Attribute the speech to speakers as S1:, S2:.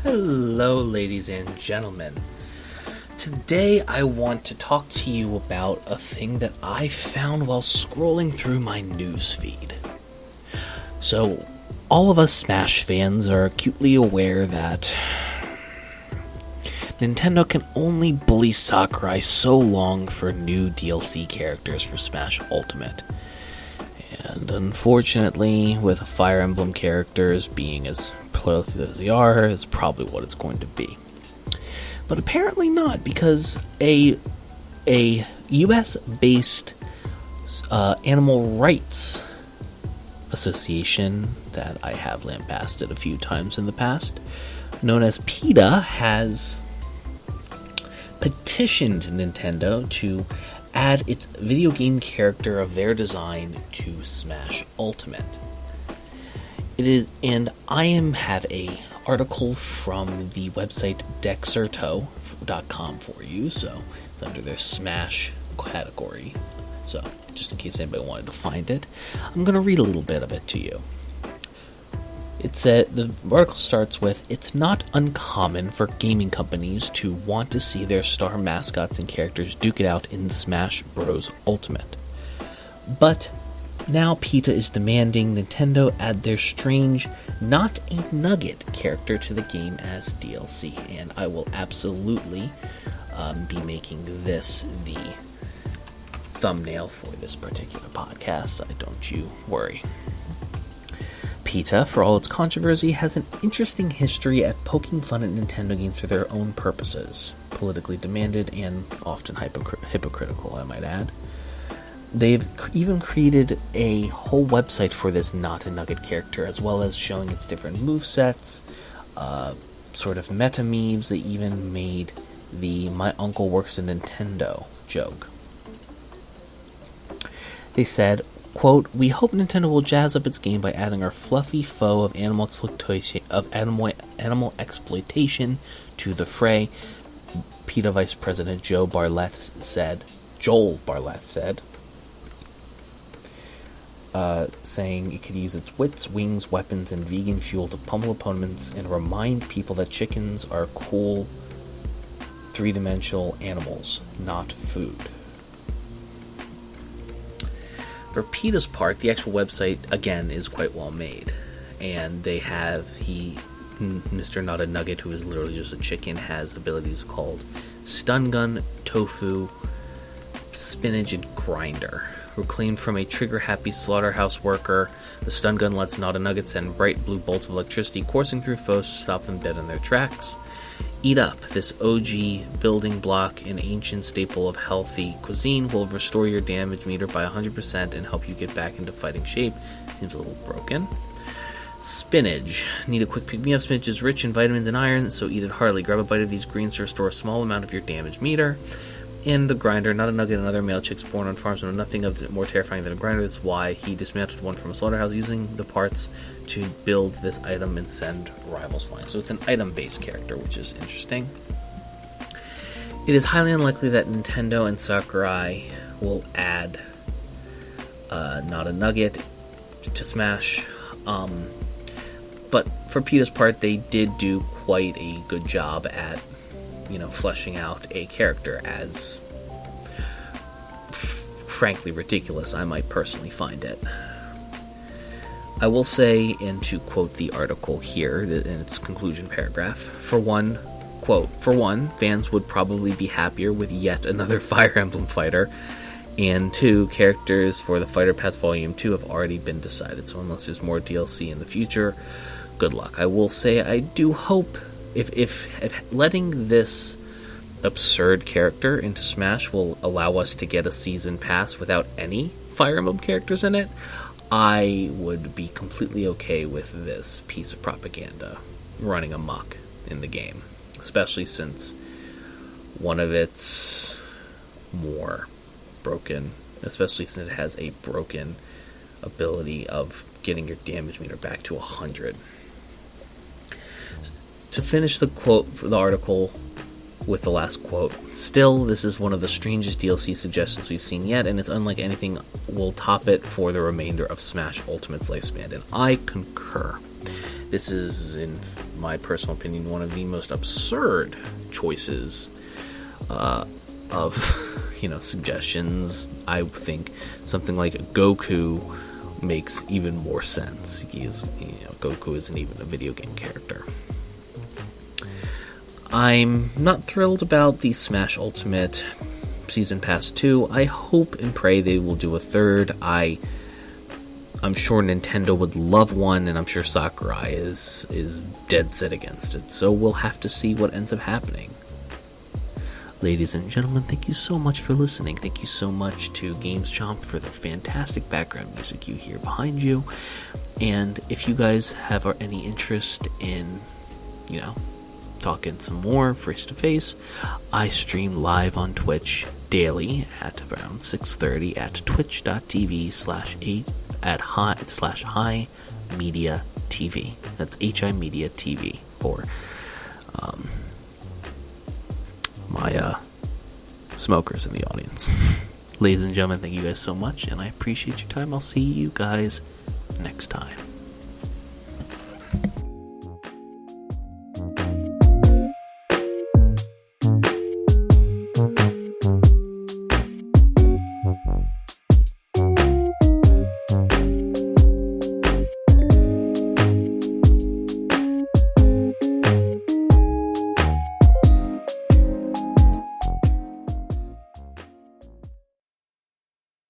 S1: Hello, ladies and gentlemen. Today I want to talk to you about a thing that I found while scrolling through my newsfeed. So, all of us Smash fans are acutely aware that Nintendo can only bully Sakurai so long for new DLC characters for Smash Ultimate. And unfortunately, with Fire Emblem characters being as prolific as they are, is probably what it's going to be. But apparently not, because a US-based animal rights association that I have lambasted a few times in the past, known as PETA, has petitioned Nintendo to add its video game character of their design to Smash Ultimate. And I have a article from the website Dexerto.com for you, so it's under their Smash category. So, just in case anybody wanted to find it, I'm going to read a little bit of it to you. It said, the article starts with, "It's not uncommon for gaming companies to want to see their star mascots and characters duke it out in Smash Bros. Ultimate. But now PETA is demanding Nintendo add their strange, not a nugget character to the game as DLC, and I will absolutely be making this the thumbnail for this particular podcast. Don't you worry. PETA, for all its controversy, has an interesting history at poking fun at Nintendo games for their own purposes. Politically demanded and often hypocritical, I might add. They've even created a whole website for this not-a-nugget character, as well as showing its different movesets, sort of meta memes. They even made the "My Uncle Works at Nintendo" joke. They said, quote, "We hope Nintendo will jazz up its game by adding our fluffy foe of animal exploitation to the fray," PETA Vice President Joel Bartlett said, saying it could use its wits, wings, weapons, and vegan fuel to pummel opponents and remind people that chickens are cool, three-dimensional animals, not food. For PETA's part, the actual website, again, is quite well made. And they have, Mr. Not a Nugget, who is literally just a chicken, has abilities called Stun Gun, Tofu, Spinach, and Grinder. Reclaimed from a trigger-happy slaughterhouse worker, the stun gun lets Not a Nugget send bright blue bolts of electricity coursing through foes to stop them dead in their tracks. Eat Up, this OG building block, an ancient staple of healthy cuisine, will restore your damage meter by 100% and help you get back into fighting shape. Seems a little broken. Spinach. Need a quick pick-me-up? Spinach is rich in vitamins and iron, so eat it heartily. Grab a bite of these greens to restore a small amount of your damage meter. And the Grinder. Not a Nugget and other male chicks born on farms know nothing of it more terrifying than a grinder. That's why he dismantled one from a slaughterhouse using the parts to build this item and send rivals flying. So it's an item-based character, which is interesting. It is highly unlikely that Nintendo and Sakurai will add Not a Nugget to Smash. But for PETA's part, they did do quite a good job at fleshing out a character as frankly ridiculous I might personally find it. I will say, and to quote the article here in its conclusion paragraph, for one, fans would probably be happier with yet another Fire Emblem fighter, and two, characters for the Fighter Pass Volume 2 have already been decided, so unless there's more DLC in the future, good luck. I will say I do hope if letting this absurd character into Smash will allow us to get a season pass without any Fire Emblem characters in it, I would be completely okay with this piece of propaganda running amok in the game, especially since one of its more broken, especially since it has a broken ability of getting your damage meter back to 100. To finish the quote for the article, with the last quote. Still, this is one of the strangest DLC suggestions we've seen yet, and it's unlike anything will top it for the remainder of Smash Ultimate's lifespan, and I concur. This is, in my personal opinion, one of the most absurd choices of, suggestions. I think something like Goku makes even more sense. Goku isn't even a video game character. I'm not thrilled about the Smash Ultimate Season Pass 2. I hope and pray they will do a third. I'm sure Nintendo would love one, and I'm sure Sakurai is dead set against it. So we'll have to see what ends up happening. Ladies and gentlemen, thank you so much for listening. Thank you so much to Games Chomp for the fantastic background music you hear behind you. And if you guys have any interest in, talking some more face-to-face, I stream live on Twitch daily at around 6:30 at twitch.tv/HIMediaTV. That's HIMediaTV for my smokers in the audience. Ladies and gentlemen, thank you guys so much, and I appreciate your time. I'll see you guys next time.